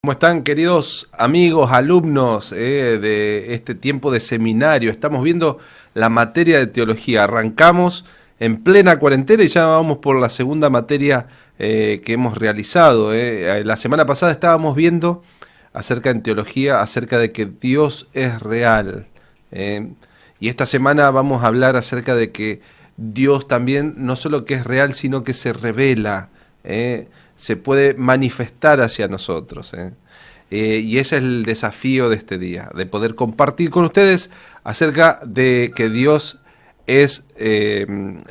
¿Cómo están, queridos amigos, alumnos de este tiempo de seminario? Estamos viendo la materia de teología. Arrancamos en plena cuarentena y ya vamos por la segunda materia que hemos realizado. La semana pasada estábamos viendo acerca de teología, acerca de que Dios es real. Y esta semana vamos a hablar acerca de que Dios también no solo que es real, sino que se revela, se puede manifestar hacia nosotros. Y ese es el desafío de este día, de poder compartir con ustedes acerca de que Dios es quien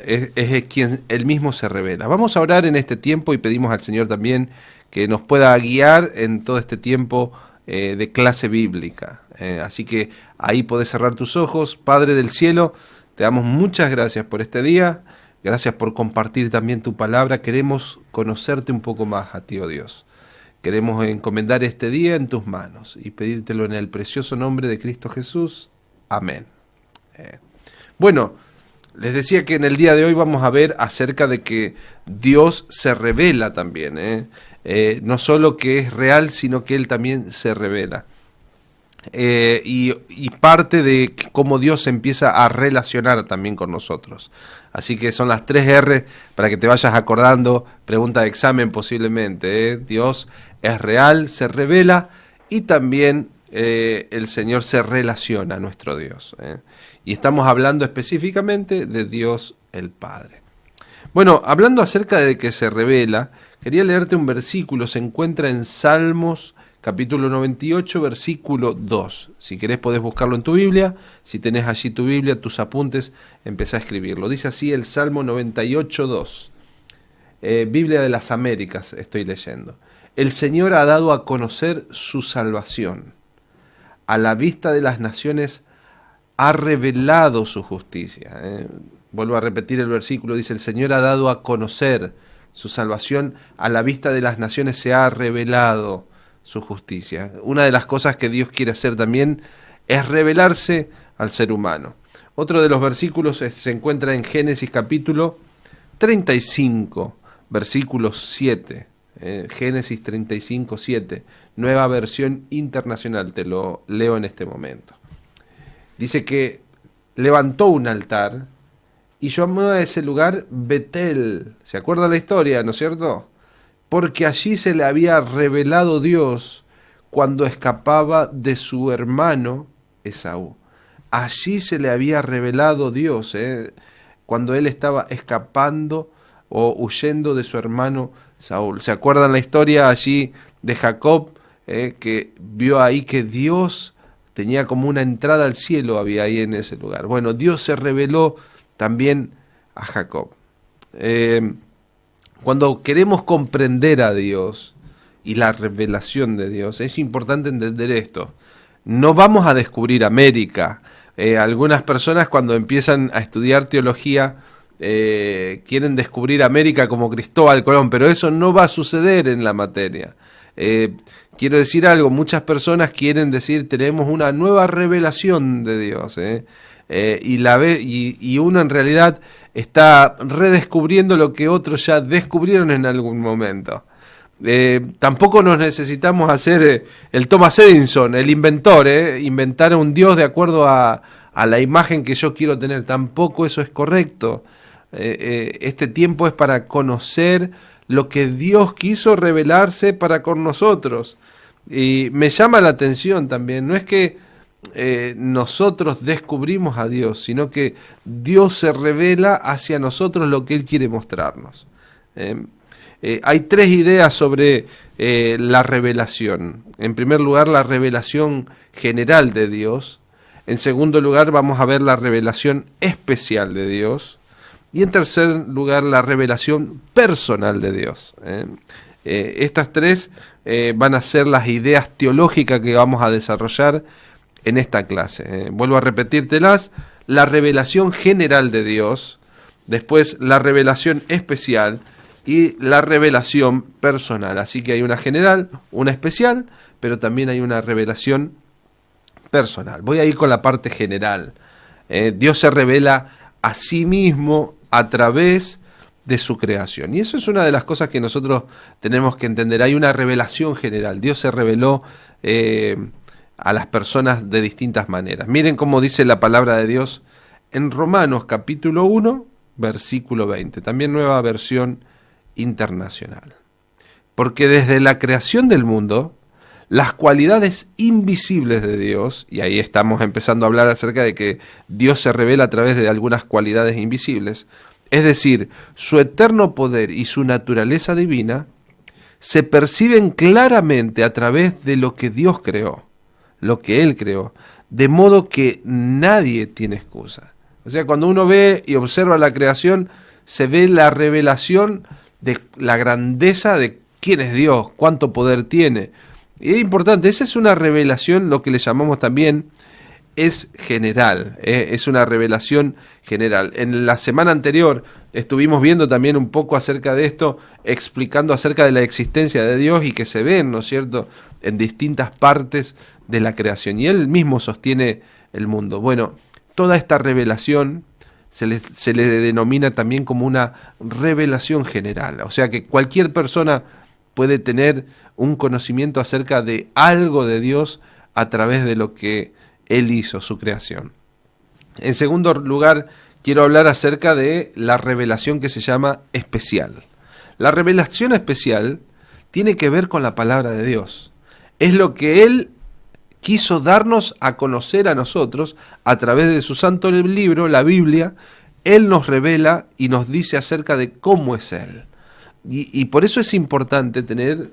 Él mismo se revela. Vamos a orar en este tiempo y pedimos al Señor también que nos pueda guiar en todo este tiempo de clase bíblica. Así que ahí podés cerrar tus ojos. Padre del cielo, te damos muchas gracias por este día. Gracias por compartir también tu palabra. Queremos conocerte un poco más a ti, oh Dios. Queremos encomendar este día en tus manos y pedírtelo en el precioso nombre de Cristo Jesús. Amén. Bueno, les decía que en el día de hoy vamos a ver acerca de que Dios se revela también. No solo que es real, sino que Él también se revela. Y parte de cómo Dios se empieza a relacionar también con nosotros. Así que son las 3 R para que te vayas acordando, pregunta de examen posiblemente. Dios es real, se revela y también el Señor se relaciona a nuestro Dios. Y estamos hablando específicamente de Dios el Padre. Bueno, hablando acerca de que se revela, quería leerte un versículo, se encuentra en Salmos capítulo 98, versículo 2. Si querés podés buscarlo en tu Biblia. Si tenés allí tu Biblia, tus apuntes, empezá a escribirlo. Dice así el Salmo 98, 2. Biblia de las Américas estoy leyendo. El Señor ha dado a conocer su salvación. A la vista de las naciones ha revelado su justicia. Vuelvo a repetir el versículo. Dice, el Señor ha dado a conocer su salvación. A la vista de las naciones se ha revelado su justicia. Una de las cosas que Dios quiere hacer también es revelarse al ser humano. Otro de los versículos se encuentra en Génesis capítulo 35, versículo 7. Génesis 35, 7. Nueva versión internacional, te lo leo en este momento. Dice que levantó un altar y llamó a ese lugar Betel. ¿Se acuerda la historia, no es cierto? Porque allí se le había revelado Dios cuando escapaba de su hermano Esaú. Allí se le había revelado Dios, cuando él estaba escapando o huyendo de su hermano Saúl. ¿Se acuerdan la historia allí de Jacob, que vio ahí que Dios tenía como una entrada al cielo, había ahí en ese lugar? Bueno, Dios se reveló también a Jacob. Cuando queremos comprender a Dios y la revelación de Dios, es importante entender esto. No vamos a descubrir América. Algunas personas cuando empiezan a estudiar teología quieren descubrir América como Cristóbal Colón, pero eso no va a suceder en la materia. Quiero decir algo, muchas personas quieren decir tenemos una nueva revelación de Dios, y uno en realidad está redescubriendo lo que otros ya descubrieron en algún momento. Tampoco nos necesitamos hacer el Thomas Edison, el inventor, inventar un Dios de acuerdo a la imagen que yo quiero tener. Tampoco eso es correcto. Este tiempo es para conocer lo que Dios quiso revelarse para con nosotros. Y me llama la atención también, no es que nosotros descubrimos a Dios, sino que Dios se revela hacia nosotros lo que Él quiere mostrarnos. Hay tres ideas sobre la revelación. En primer lugar, la revelación general de Dios. En segundo lugar, vamos a ver la revelación especial de Dios. Y en tercer lugar, la revelación personal de Dios. Estas tres van a ser las ideas teológicas que vamos a desarrollar en esta clase. Vuelvo a repetírtelas: la revelación general de Dios, después la revelación especial y la revelación personal. Así que hay una general, una especial, pero también hay una revelación personal. Voy a ir con la parte general. Dios se revela a sí mismo a través de su creación. Y eso es una de las cosas que nosotros tenemos que entender. Hay una revelación general. Dios se reveló a las personas de distintas maneras. Miren cómo dice la palabra de Dios en Romanos capítulo 1, versículo 20. También nueva versión internacional. Porque desde la creación del mundo, las cualidades invisibles de Dios, y ahí estamos empezando a hablar acerca de que Dios se revela a través de algunas cualidades invisibles, es decir, su eterno poder y su naturaleza divina, se perciben claramente a través de lo que Dios creó, lo que Él creó, de modo que nadie tiene excusa. O sea, cuando uno ve y observa la creación, se ve la revelación de la grandeza de quién es Dios, cuánto poder tiene. Y es importante, esa es una revelación, lo que le llamamos también, es general, es una revelación general. En la semana anterior estuvimos viendo también un poco acerca de esto, explicando acerca de la existencia de Dios y que se ven, ¿no es cierto?, en distintas partes de la creación. Y Él mismo sostiene el mundo. Bueno, toda esta revelación se le denomina también como una revelación general. O sea que cualquier persona puede tener un conocimiento acerca de algo de Dios a través de lo que Él hizo, su creación. En segundo lugar, quiero hablar acerca de la revelación que se llama especial. La revelación especial tiene que ver con la palabra de Dios. Es lo que Él quiso darnos a conocer a nosotros a través de su santo libro, la Biblia. Él nos revela y nos dice acerca de cómo es Él. Y por eso es importante tener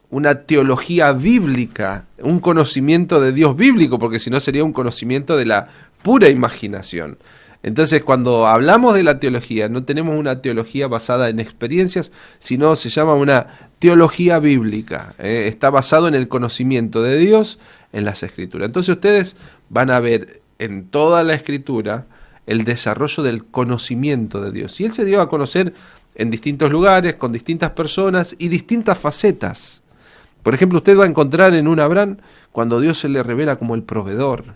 una teología bíblica, un conocimiento de Dios bíblico, porque si no sería un conocimiento de la pura imaginación. Entonces, cuando hablamos de la teología, no tenemos una teología basada en experiencias, sino se llama una teología bíblica. Está basado en el conocimiento de Dios en las Escrituras. Entonces ustedes van a ver en toda la Escritura el desarrollo del conocimiento de Dios. Y Él se dio a conocer en distintos lugares, con distintas personas y distintas facetas. Por ejemplo, usted va a encontrar en un Abraham cuando Dios se le revela como el proveedor.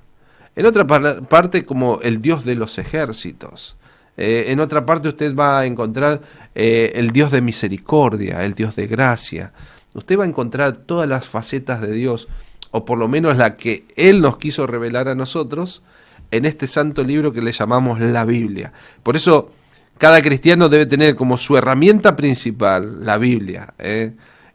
En otra parte como el Dios de los ejércitos. En otra parte usted va a encontrar el Dios de misericordia, el Dios de gracia. Usted va a encontrar todas las facetas de Dios, o por lo menos la que Él nos quiso revelar a nosotros, en este santo libro que le llamamos la Biblia. Por eso cada cristiano debe tener como su herramienta principal la Biblia.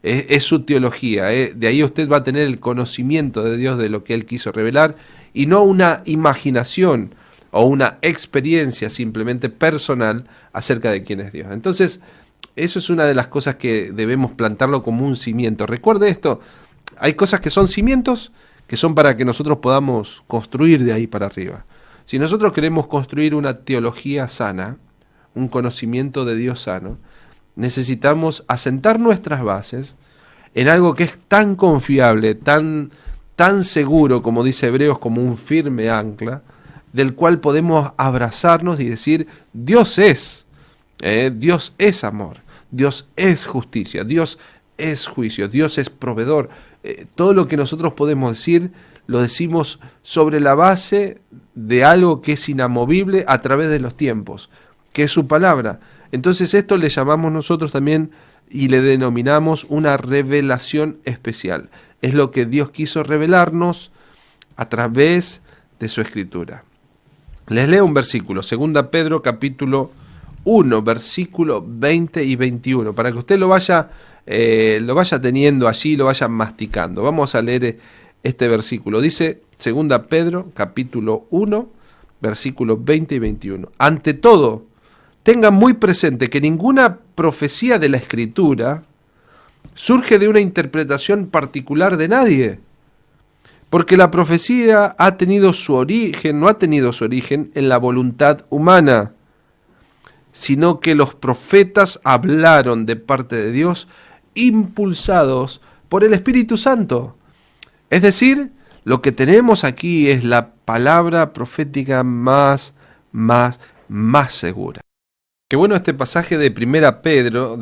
Es su teología. De ahí usted va a tener el conocimiento de Dios, de lo que Él quiso revelar, y no una imaginación o una experiencia simplemente personal acerca de quién es Dios. Entonces, eso es una de las cosas que debemos plantarlo como un cimiento. Recuerde esto, hay cosas que son cimientos, que son para que nosotros podamos construir de ahí para arriba. Si nosotros queremos construir una teología sana, un conocimiento de Dios sano, necesitamos asentar nuestras bases en algo que es tan confiable, tan seguro, como dice Hebreos, como un firme ancla, del cual podemos abrazarnos y decir, Dios es amor, Dios es justicia, Dios es juicio, Dios es proveedor. Todo lo que nosotros podemos decir, lo decimos sobre la base de algo que es inamovible a través de los tiempos, que es su palabra. Entonces esto le llamamos nosotros también y le denominamos una revelación especial. Es lo que Dios quiso revelarnos a través de su Escritura. Les leo un versículo, 2 Pedro capítulo 1, versículo 20 y 21, para que usted lo vaya lo vaya teniendo allí, lo vaya masticando. Vamos a leer este versículo. Dice 2 Pedro, capítulo 1, versículos 20 y 21. Ante todo, tengan muy presente que ninguna profecía de la Escritura surge de una interpretación particular de nadie, porque la profecía no ha tenido su origen en la voluntad humana, sino que los profetas hablaron de parte de Dios, impulsados por el Espíritu Santo. Es decir, lo que tenemos aquí es la palabra profética más segura. Qué bueno este pasaje de 2 Pedro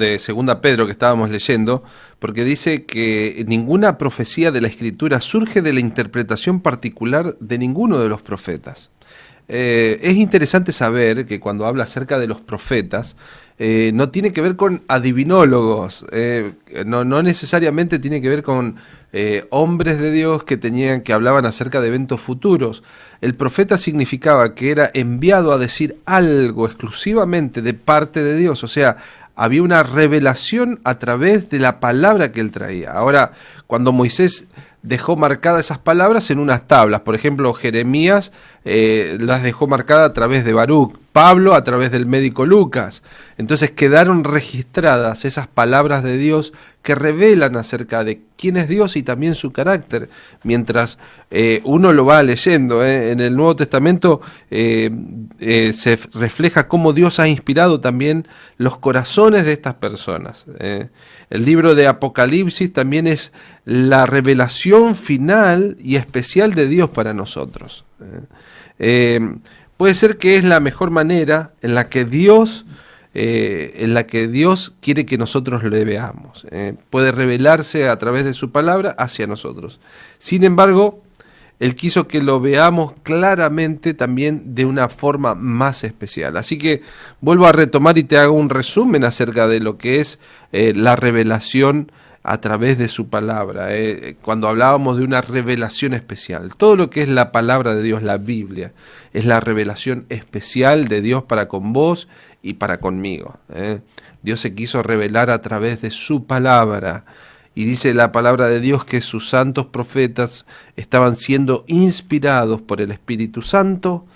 que estábamos leyendo, porque dice que ninguna profecía de la Escritura surge de la interpretación particular de ninguno de los profetas. Es interesante saber que cuando habla acerca de los profetas, no tiene que ver con adivinólogos, no necesariamente tiene que ver con hombres de Dios que hablaban acerca de eventos futuros. El profeta significaba que era enviado a decir algo exclusivamente de parte de Dios, o sea, había una revelación a través de la palabra que él traía. Ahora, cuando Moisés dejó marcadas esas palabras en unas tablas, por ejemplo, Jeremías las dejó marcadas a través de Baruch, Pablo a través del médico Lucas. Entonces quedaron registradas esas palabras de Dios que revelan acerca de quién es Dios y también su carácter. Mientras uno lo va leyendo, en el Nuevo Testamento se refleja cómo Dios ha inspirado también los corazones de estas personas. El libro de Apocalipsis también es la revelación final y especial de Dios para nosotros. Puede ser que es la mejor manera en la que Dios quiere que nosotros le veamos. Puede revelarse a través de su palabra hacia nosotros. Sin embargo, Él quiso que lo veamos claramente también de una forma más especial. Así que vuelvo a retomar y te hago un resumen acerca de lo que es la revelación a través de su palabra, cuando hablábamos de una revelación especial. Todo lo que es la palabra de Dios, la Biblia, es la revelación especial de Dios para con vos y para conmigo. Dios se quiso revelar a través de su palabra, y dice la palabra de Dios que sus santos profetas estaban siendo inspirados por el Espíritu Santo,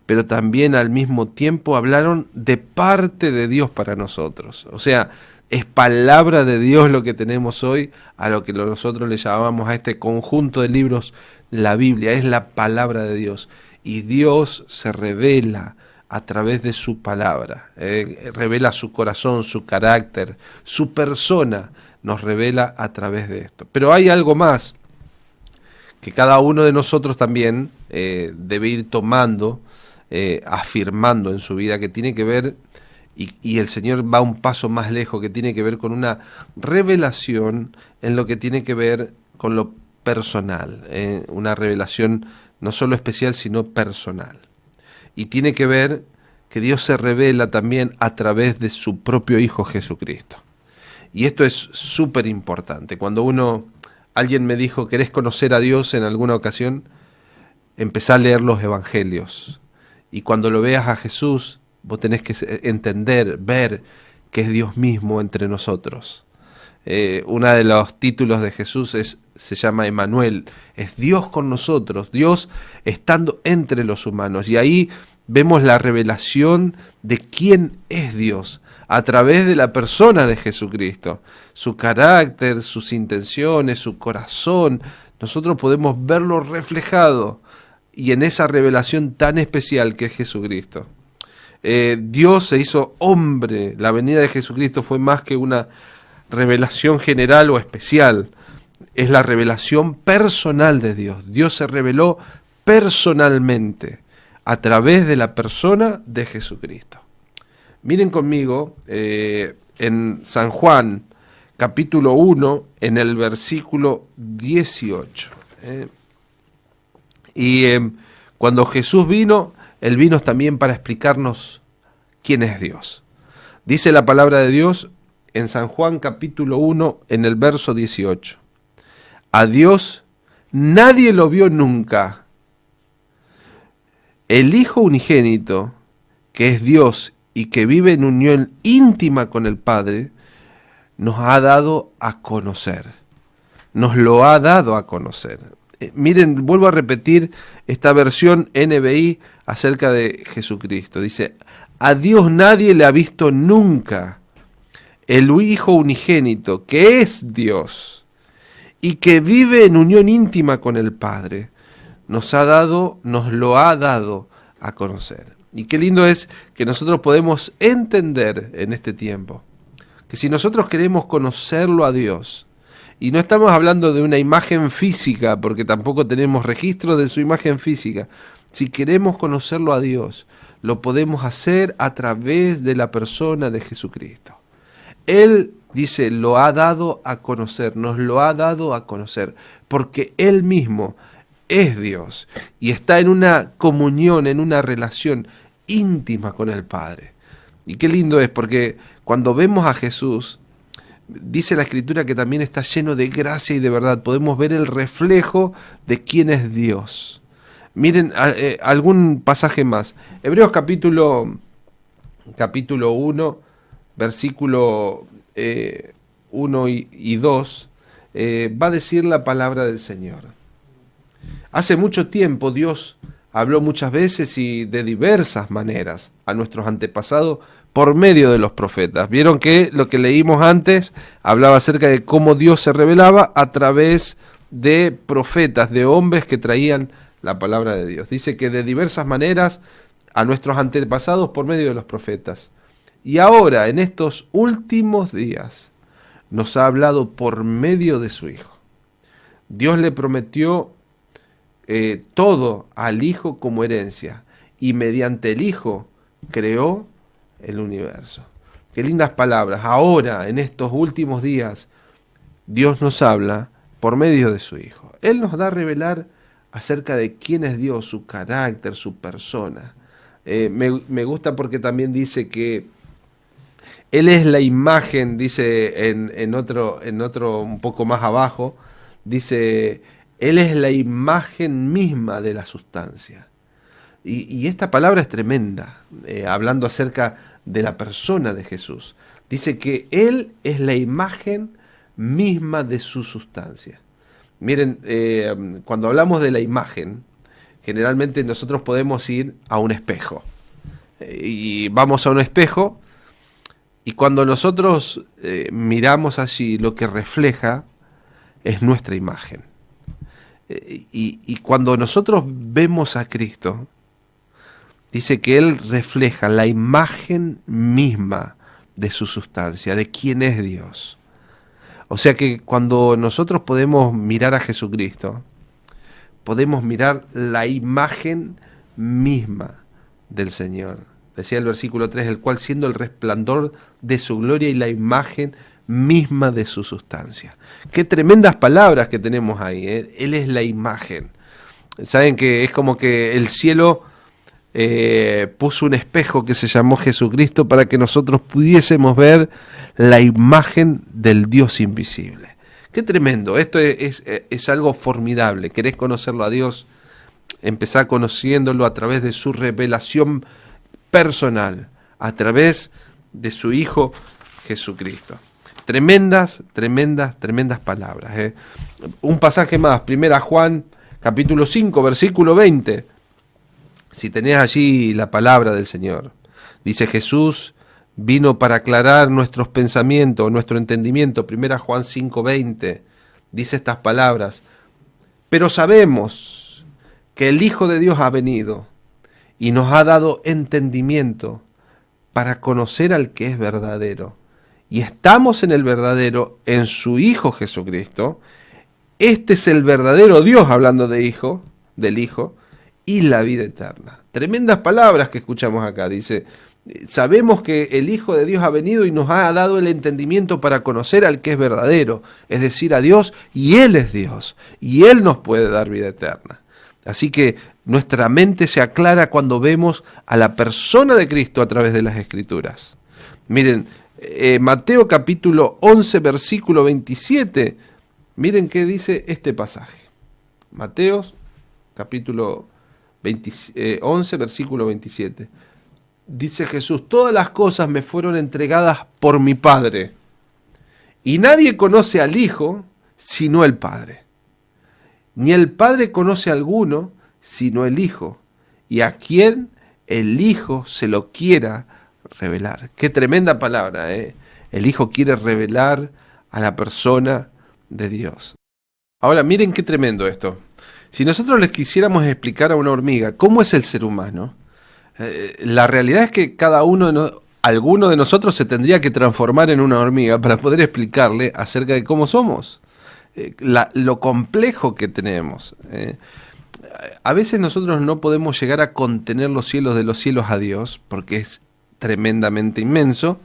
pero también al mismo tiempo hablaron de parte de Dios para nosotros. O sea, es palabra de Dios lo que tenemos hoy, a lo que nosotros le llamamos a este conjunto de libros la Biblia, es la palabra de Dios. Y Dios se revela a través de su palabra, revela su corazón, su carácter, su persona, nos revela a través de esto. Pero hay algo más que cada uno de nosotros también debe ir tomando, afirmando en su vida, que tiene que ver, y el Señor va un paso más lejos, que tiene que ver con una revelación en lo que tiene que ver con lo personal, una revelación no solo especial, sino personal. Y tiene que ver que Dios se revela también a través de su propio Hijo Jesucristo. Y esto es súper importante. Cuando alguien me dijo, ¿querés conocer a Dios en alguna ocasión? Empezá a leer los evangelios. Y cuando lo veas a Jesús, vos tenés que entender, ver que es Dios mismo entre nosotros. Uno de los títulos de Jesús se llama Emmanuel, es Dios con nosotros, Dios estando entre los humanos. Y ahí vemos la revelación de quién es Dios a través de la persona de Jesucristo, su carácter, sus intenciones, su corazón. Nosotros podemos verlo reflejado y en esa revelación tan especial que es Jesucristo. Dios se hizo hombre, la venida de Jesucristo fue más que una revelación general o especial, es la revelación personal de Dios. Dios se reveló personalmente a través de la persona de Jesucristo. Miren conmigo en San Juan, capítulo 1, en el versículo 18. Cuando Jesús vino, Él vino también para explicarnos quién es Dios. Dice la palabra de Dios en San Juan capítulo 1, en el verso 18. A Dios nadie lo vio nunca. El Hijo unigénito, que es Dios y que vive en unión íntima con el Padre, nos ha dado a conocer. Nos lo ha dado a conocer. Miren, vuelvo a repetir esta versión NBI acerca de Jesucristo. Dice, a Dios nadie le ha visto nunca. El Hijo unigénito, que es Dios y que vive en unión íntima con el Padre, nos lo ha dado a conocer. Y qué lindo es que nosotros podemos entender en este tiempo que si nosotros queremos conocerlo a Dios, y no estamos hablando de una imagen física, porque tampoco tenemos registro de su imagen física, si queremos conocerlo a Dios, lo podemos hacer a través de la persona de Jesucristo. Él, dice, lo ha dado a conocer, nos lo ha dado a conocer, porque Él mismo es Dios y está en una comunión, en una relación íntima con el Padre. Y qué lindo es, porque cuando vemos a Jesús, dice la Escritura que también está lleno de gracia y de verdad. Podemos ver el reflejo de quién es Dios. Miren algún pasaje más. Hebreos capítulo 1, versículo 1 y 2, va a decir la palabra del Señor. Hace mucho tiempo Dios habló muchas veces y de diversas maneras a nuestros antepasados por medio de los profetas. Vieron que lo que leímos antes hablaba acerca de cómo Dios se revelaba a través de profetas, de hombres que traían la palabra de Dios. Dice que de diversas maneras a nuestros antepasados por medio de los profetas. Y ahora, en estos últimos días, nos ha hablado por medio de su Hijo. Dios le prometió todo al Hijo como herencia, y mediante el Hijo creó el universo. Qué lindas palabras. Ahora, en estos últimos días, Dios nos habla por medio de su Hijo. Él nos da a revelar acerca de quién es Dios, su carácter, su persona. Me gusta porque también dice que Él es la imagen, dice en otro un poco más abajo, dice, Él es la imagen misma de la sustancia. Y esta palabra es tremenda, hablando acerca de la persona de Jesús. Dice que Él es la imagen misma de su sustancia. Miren, cuando hablamos de la imagen, generalmente nosotros podemos ir a un espejo. Y vamos a un espejo, y cuando nosotros miramos allí, lo que refleja es nuestra imagen. Y cuando nosotros vemos a Cristo, dice que Él refleja la imagen misma de su sustancia, de quién es Dios. O sea que cuando nosotros podemos mirar a Jesucristo, podemos mirar la imagen misma del Señor. Decía el versículo 3, el cual siendo el resplandor de su gloria y la imagen misma de su sustancia. Qué tremendas palabras que tenemos ahí, ¿eh? Él es la imagen. Saben que es como que el cielo puso un espejo que se llamó Jesucristo para que nosotros pudiésemos ver la imagen del Dios invisible. Qué tremendo, esto es algo formidable. ¿Querés conocerlo a Dios? Empezá conociéndolo a través de su revelación personal, a través de su Hijo Jesucristo. Tremendas palabras. Un pasaje más, 1 Juan capítulo 5, versículo 20. Si tenés allí la palabra del Señor. Dice, Jesús vino para aclarar nuestros pensamientos, nuestro entendimiento. 1 Juan 5, 20. Dice estas palabras. Pero sabemos que el Hijo de Dios ha venido y nos ha dado entendimiento para conocer al que es verdadero. Y estamos en el verdadero, en su Hijo Jesucristo. Este es el verdadero Dios, hablando de Hijo, del Hijo, y la vida eterna. Tremendas palabras que escuchamos acá. Dice, sabemos que el Hijo de Dios ha venido y nos ha dado el entendimiento para conocer al que es verdadero, es decir, a Dios, y Él es Dios, y Él nos puede dar vida eterna. Así que nuestra mente se aclara cuando vemos a la persona de Cristo a través de las Escrituras. Miren, Mateo capítulo 11, versículo 27, miren qué dice este pasaje. Mateo capítulo 11, versículo 27. Dice Jesús, todas las cosas me fueron entregadas por mi Padre, Y nadie conoce al Hijo sino el Padre. Ni el Padre conoce a alguno sino el Hijo, y a quien el Hijo se lo quiera revelar. Qué tremenda palabra, ¿eh? El Hijo quiere revelar a la persona de Dios. Ahora, miren qué tremendo esto. Si nosotros les quisiéramos explicar a una hormiga cómo es el ser humano, la realidad es que alguno de nosotros se tendría que transformar en una hormiga para poder explicarle acerca de cómo somos, lo complejo que tenemos. A veces nosotros no podemos llegar a contener los cielos de los cielos a Dios, porque es tremendamente inmenso,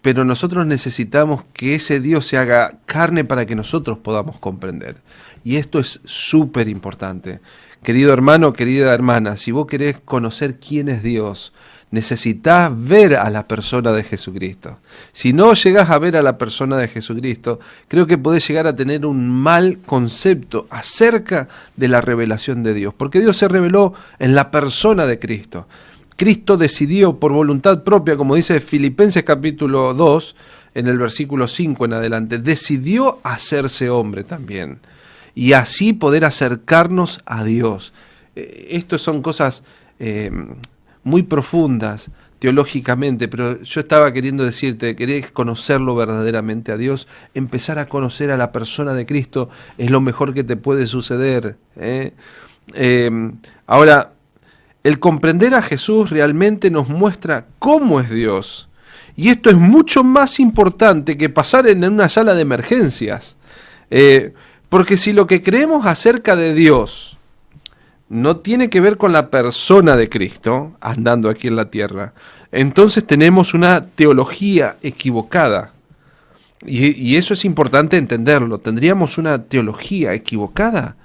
pero nosotros necesitamos que ese Dios se haga carne para que nosotros podamos comprender. Y esto es súper importante. Querido hermano, querida hermana, si vos querés conocer quién es Dios, necesitas ver a la persona de Jesucristo. Si no llegás a ver a la persona de Jesucristo, creo que podés llegar a tener un mal concepto acerca de la revelación de Dios, porque Dios se reveló en la persona de Cristo. Cristo decidió por voluntad propia, como dice Filipenses capítulo 2, en el versículo 5 en adelante, decidió hacerse hombre también, y así poder acercarnos a Dios. Estas son cosas muy profundas teológicamente, pero yo estaba queriendo decirte, querés conocerlo verdaderamente a Dios, empezar a conocer a la persona de Cristo es lo mejor que te puede suceder. Ahora, el comprender a Jesús realmente nos muestra cómo es Dios. Y esto es mucho más importante que pasar en una sala de emergencias. Porque si lo que creemos acerca de Dios no tiene que ver con la persona de Cristo andando aquí en la tierra, entonces tenemos una teología equivocada. Y eso es importante entenderlo. Tendríamos una teología equivocada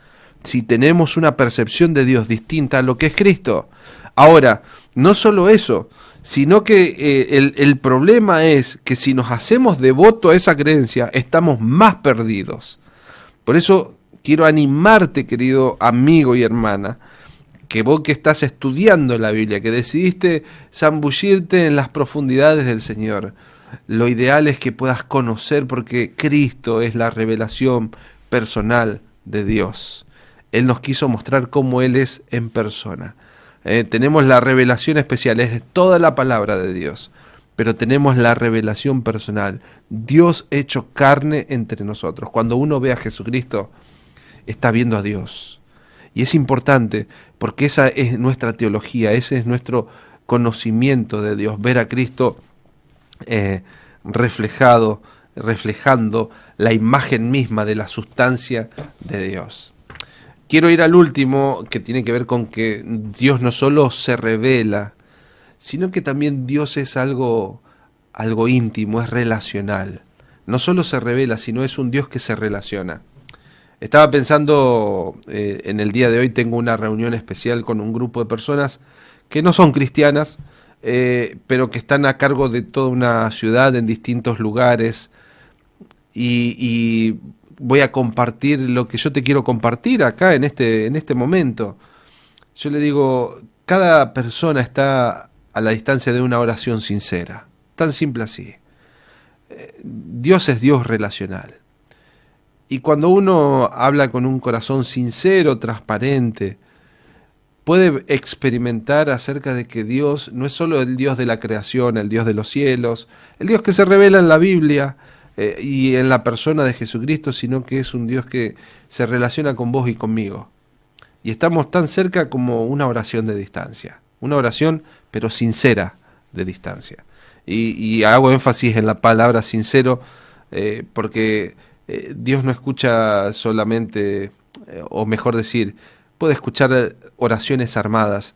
si tenemos una percepción de Dios distinta a lo que es Cristo. Ahora, no solo eso, sino que el problema es que si nos hacemos devoto a esa creencia, estamos más perdidos. Por eso quiero animarte, querido amigo y hermana, que vos que estás estudiando la Biblia, que decidiste zambullirte en las profundidades del Señor, lo ideal es que puedas conocer, porque Cristo es la revelación personal de Dios. Él nos quiso mostrar cómo Él es en persona. Tenemos la revelación especial, es toda la palabra de Dios, pero tenemos la revelación personal, Dios hecho carne entre nosotros. Cuando uno ve a Jesucristo, está viendo a Dios. Y es importante, porque esa es nuestra teología, ese es nuestro conocimiento de Dios, ver a Cristo reflejando la imagen misma de la sustancia de Dios. Quiero ir al último, que tiene que ver con que Dios no solo se revela, sino que también Dios es algo íntimo, es relacional. No solo se revela, sino es un Dios que se relaciona. Estaba pensando, en el día de hoy tengo una reunión especial con un grupo de personas que no son cristianas, pero que están a cargo de toda una ciudad en distintos lugares, y voy a compartir lo que yo te quiero compartir acá en este momento. Yo le digo, cada persona está a la distancia de una oración sincera, tan simple así. Dios es Dios relacional. Y cuando uno habla con un corazón sincero, transparente, puede experimentar acerca de que Dios no es solo el Dios de la creación, el Dios de los cielos, el Dios que se revela en la Biblia y en la persona de Jesucristo, sino que es un Dios que se relaciona con vos y conmigo. Y estamos tan cerca como una oración de distancia, una oración pero sincera de distancia. Y hago énfasis en la palabra sincero porque Dios no escucha solamente, o mejor decir, puede escuchar oraciones armadas,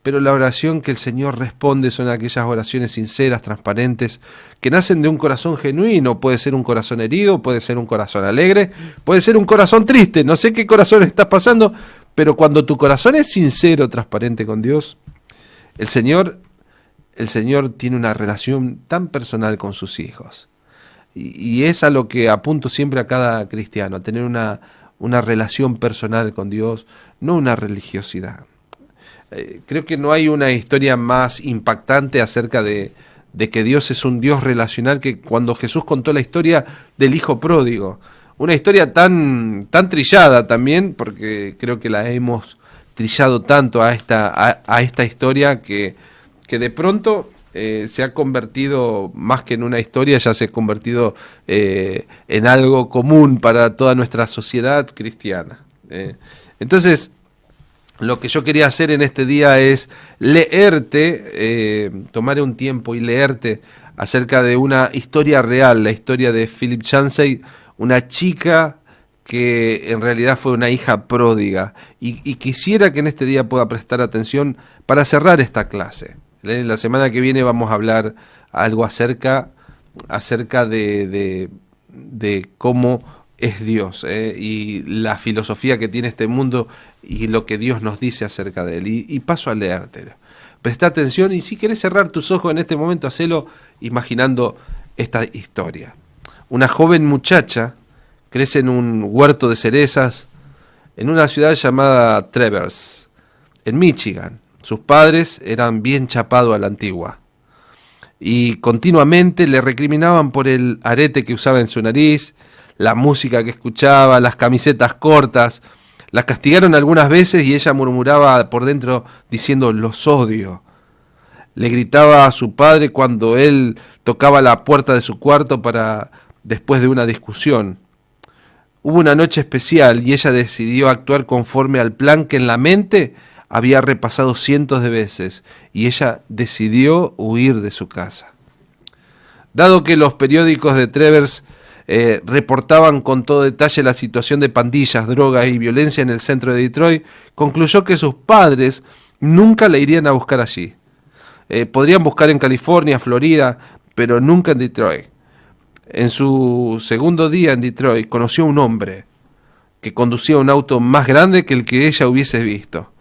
pero la oración que el Señor responde son aquellas oraciones sinceras, transparentes, que nacen de un corazón genuino. Puede ser un corazón herido, puede ser un corazón alegre, puede ser un corazón triste, no sé qué corazón estás pasando, pero cuando tu corazón es sincero, transparente con Dios, el Señor tiene una relación tan personal con sus hijos. Y es a lo que apunto siempre a cada cristiano, a tener una relación personal con Dios, no una religiosidad. Creo que no hay una historia más impactante acerca de de que Dios es un Dios relacional, que cuando Jesús contó la historia del hijo pródigo, una historia tan trillada también, porque creo que la hemos trillado tanto a esta historia que de pronto se ha convertido, más que en una historia, ya se ha convertido en algo común para toda nuestra sociedad cristiana. Entonces, lo que yo quería hacer en este día es leerte, tomar un tiempo y leerte acerca de una historia real, la historia de Philip Yancey, una chica que en realidad fue una hija pródiga. Y quisiera que en este día pueda prestar atención para cerrar esta clase. La semana que viene vamos a hablar algo acerca de cómo es Dios, y la filosofía que tiene este mundo y lo que Dios nos dice acerca de él. Y paso a leértelo. Presta atención y si querés cerrar tus ojos en este momento, hacelo imaginando esta historia. Una joven muchacha crece en un huerto de cerezas en una ciudad llamada Traverse, en Michigan. Sus padres eran bien chapados a la antigua y continuamente le recriminaban por el arete que usaba en su nariz, la música que escuchaba, las camisetas cortas. La castigaron algunas veces y ella murmuraba por dentro diciendo: los odio. Le gritaba a su padre cuando él tocaba la puerta de su cuarto después de una discusión. Hubo una noche especial y ella decidió actuar conforme al plan que en la mente había repasado cientos de veces, y ella decidió huir de su casa. Dado que los periódicos de Traverse reportaban con todo detalle la situación de pandillas, drogas y violencia en el centro de Detroit, concluyó que sus padres nunca la irían a buscar allí. Podrían buscar en California, Florida, pero nunca en Detroit. En su segundo día en Detroit conoció a un hombre que conducía un auto más grande que el que ella hubiese visto.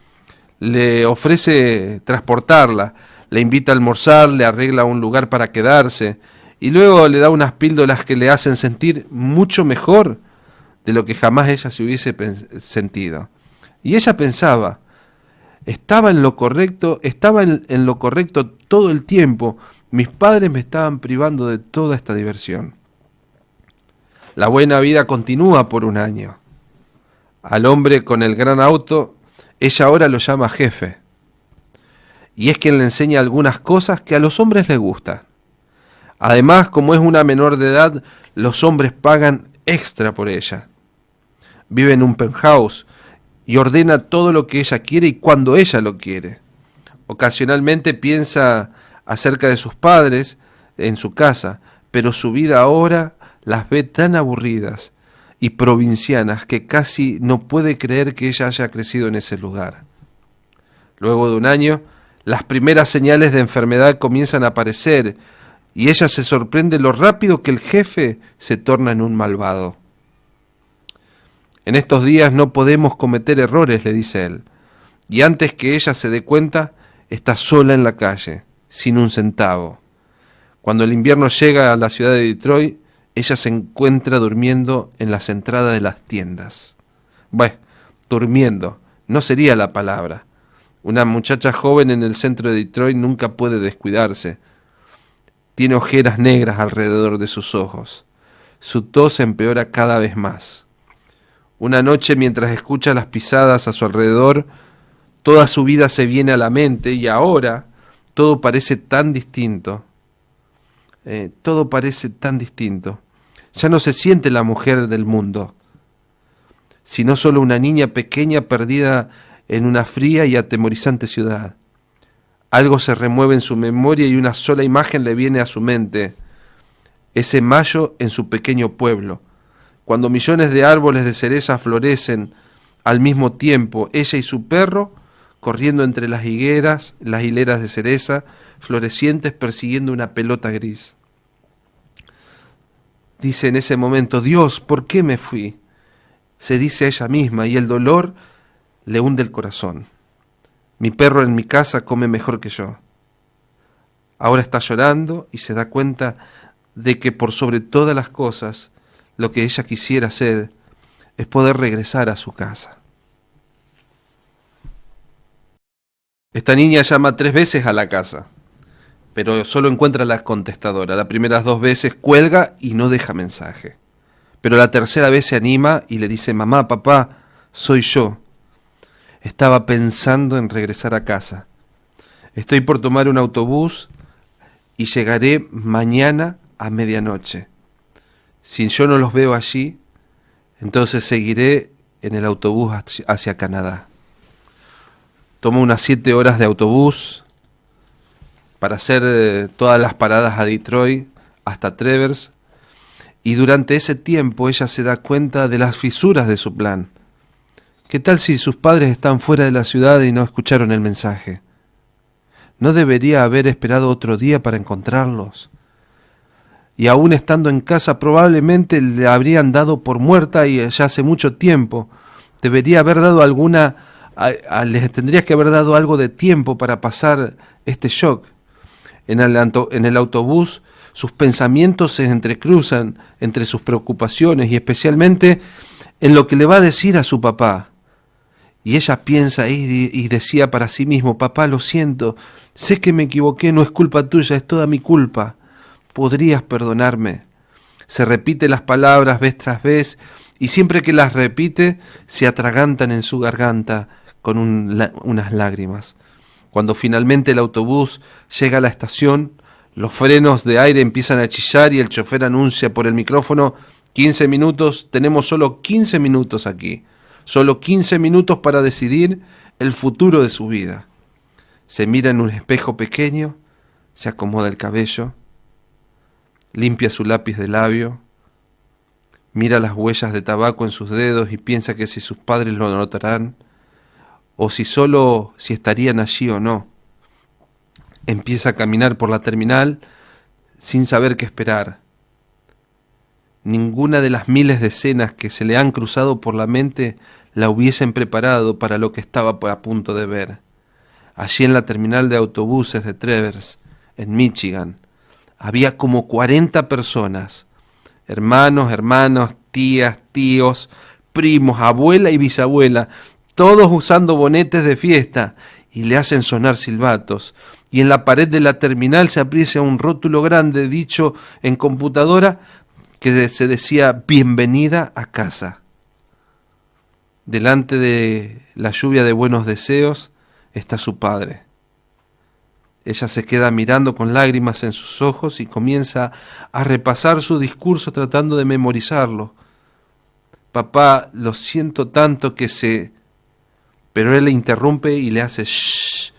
Le ofrece transportarla, le invita a almorzar, le arregla un lugar para quedarse y luego le da unas píldoras que le hacen sentir mucho mejor de lo que jamás ella se hubiese sentido. Y ella pensaba: estaba en lo correcto, en lo correcto todo el tiempo. Mis padres me estaban privando de toda esta diversión. La buena vida continúa por un año. Al hombre con el gran auto, ella ahora lo llama jefe. Y es quien le enseña algunas cosas que a los hombres les gustan. Además, como es una menor de edad, los hombres pagan extra por ella. Vive en un penthouse y ordena todo lo que ella quiere y cuando ella lo quiere. Ocasionalmente piensa acerca de sus padres en su casa, pero su vida ahora las ve tan aburridas y provincianas que casi no puede creer que ella haya crecido en ese lugar. Luego de un año, las primeras señales de enfermedad comienzan a aparecer y ella se sorprende lo rápido que el jefe se torna en un malvado. En estos días no podemos cometer errores, le dice él, y antes que ella se dé cuenta, está sola en la calle, sin un centavo. Cuando el invierno llega a la ciudad de Detroit, ella se encuentra durmiendo en las entradas de las tiendas. Bueno, durmiendo, no sería la palabra. Una muchacha joven en el centro de Detroit nunca puede descuidarse. Tiene ojeras negras alrededor de sus ojos. Su tos empeora cada vez más. Una noche, mientras escucha las pisadas a su alrededor, toda su vida se viene a la mente y ahora todo parece tan distinto. Todo parece tan distinto. Ya no se siente la mujer del mundo, sino solo una niña pequeña perdida en una fría y atemorizante ciudad. Algo se remueve en su memoria y una sola imagen le viene a su mente: ese mayo en su pequeño pueblo, cuando millones de árboles de cereza florecen al mismo tiempo, ella y su perro corriendo entre las hileras de cereza florecientes persiguiendo una pelota gris. Dice en ese momento: Dios, ¿por qué me fui? Se dice a ella misma y el dolor le hunde el corazón. Mi perro en mi casa come mejor que yo. Ahora está llorando y se da cuenta de que por sobre todas las cosas lo que ella quisiera hacer es poder regresar a su casa. Esta niña llama 3 veces a la casa pero solo encuentra la contestadora. Las primeras 2 veces cuelga y no deja mensaje. Pero la tercera vez se anima y le dice: mamá, papá, soy yo. Estaba pensando en regresar a casa. Estoy por tomar un autobús y llegaré mañana a medianoche. Si yo no los veo allí, entonces seguiré en el autobús hacia Canadá. Tomo unas 7 horas de autobús para hacer todas las paradas a Detroit hasta Traverse, y durante ese tiempo ella se da cuenta de las fisuras de su plan. ¿Qué tal si sus padres están fuera de la ciudad y no escucharon el mensaje? ¿No debería haber esperado otro día para encontrarlos? Y aún estando en casa probablemente le habrían dado por muerta y ya hace mucho tiempo. Debería haber dado les tendrías que haber dado algo de tiempo para pasar este shock. En el autobús sus pensamientos se entrecruzan entre sus preocupaciones y especialmente en lo que le va a decir a su papá. Y ella piensa y decía para sí mismo: papá, lo siento, sé que me equivoqué, no es culpa tuya, es toda mi culpa. ¿Podrías perdonarme? Se repite las palabras vez tras vez y siempre que las repite se atragantan en su garganta con unas lágrimas. Cuando finalmente el autobús llega a la estación, los frenos de aire empiezan a chillar y el chofer anuncia por el micrófono: 15 minutos, tenemos solo 15 minutos aquí. Solo 15 minutos para decidir el futuro de su vida. Se mira en un espejo pequeño, se acomoda el cabello, limpia su lápiz de labio, mira las huellas de tabaco en sus dedos y piensa que si sus padres lo notarán, o si estarían allí o no. Empieza a caminar por la terminal sin saber qué esperar. Ninguna de las miles de escenas que se le han cruzado por la mente la hubiesen preparado para lo que estaba a punto de ver. Allí en la terminal de autobuses de Traverse, en Michigan, había como 40 personas, hermanos, tías, tíos, primos, abuela y bisabuela, todos usando bonetes de fiesta, y le hacen sonar silbatos. Y en la pared de la terminal se aprecia un rótulo grande dicho en computadora que se decía: bienvenida a casa. Delante de la lluvia de buenos deseos está su padre. Ella se queda mirando con lágrimas en sus ojos y comienza a repasar su discurso tratando de memorizarlo. Papá, lo siento tanto que se... Pero él le interrumpe y le hace: shh,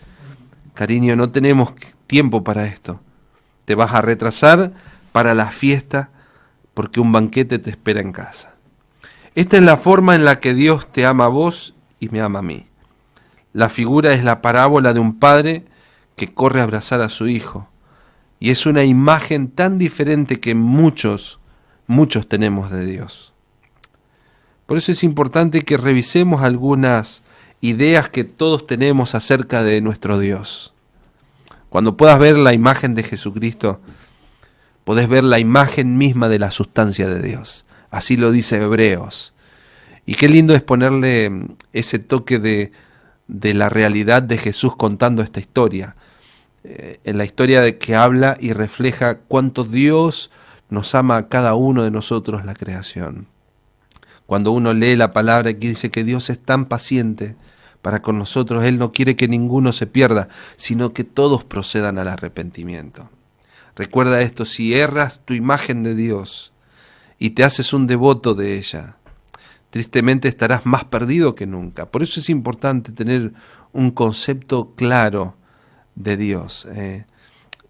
cariño, no tenemos tiempo para esto. Te vas a retrasar para la fiesta porque un banquete te espera en casa. Esta es la forma en la que Dios te ama a vos y me ama a mí. La figura es la parábola de un padre que corre a abrazar a su hijo. Y es una imagen tan diferente que muchos tenemos de Dios. Por eso es importante que revisemos algunas ideas que todos tenemos acerca de nuestro Dios. Cuando puedas ver la imagen de Jesucristo, podés ver la imagen misma de la sustancia de Dios. Así lo dice Hebreos. Y qué lindo es ponerle ese toque de la realidad de Jesús contando esta historia. En la historia de que habla y refleja cuánto Dios nos ama a cada uno de nosotros, la creación. Cuando uno lee la palabra que dice que Dios es tan paciente para con nosotros, Él no quiere que ninguno se pierda, sino que todos procedan al arrepentimiento. Recuerda esto: si erras tu imagen de Dios y te haces un devoto de ella, tristemente estarás más perdido que nunca. Por eso es importante tener un concepto claro de Dios,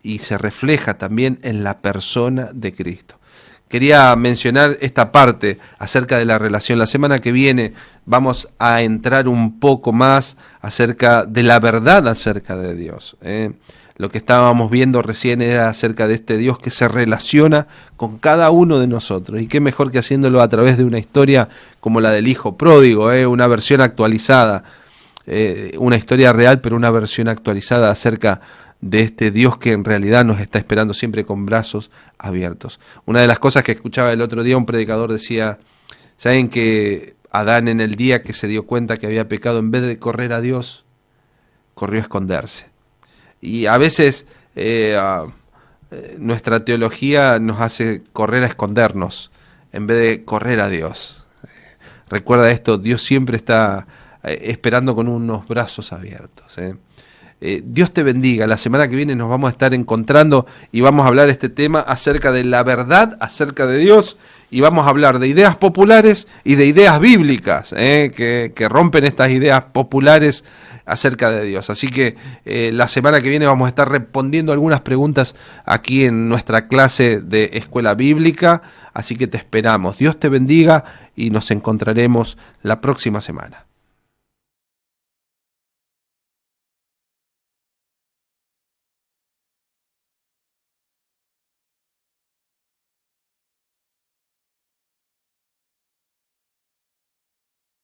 y se refleja también en la persona de Cristo. Quería mencionar esta parte acerca de la relación. La semana que viene vamos a entrar un poco más acerca de la verdad acerca de Dios. Lo que estábamos viendo recién era acerca de este Dios que se relaciona con cada uno de nosotros. Y qué mejor que haciéndolo a través de una historia como la del Hijo Pródigo, una versión actualizada, una historia real, pero una versión actualizada acerca de este Dios que en realidad nos está esperando siempre con brazos abiertos. Una de las cosas que escuchaba el otro día, un predicador decía: ¿saben que Adán, en el día que se dio cuenta que había pecado, en vez de correr a Dios, corrió a esconderse? Y a veces nuestra teología nos hace correr a escondernos en vez de correr a Dios. Recuerda esto, Dios siempre está esperando con unos brazos abiertos. Dios te bendiga. La semana que viene nos vamos a estar encontrando y vamos a hablar este tema acerca de la verdad, acerca de Dios, y vamos a hablar de ideas populares y de ideas bíblicas, que rompen estas ideas populares acerca de Dios. Así que la semana que viene vamos a estar respondiendo algunas preguntas aquí en nuestra clase de Escuela Bíblica, así que te esperamos. Dios te bendiga y nos encontraremos la próxima semana.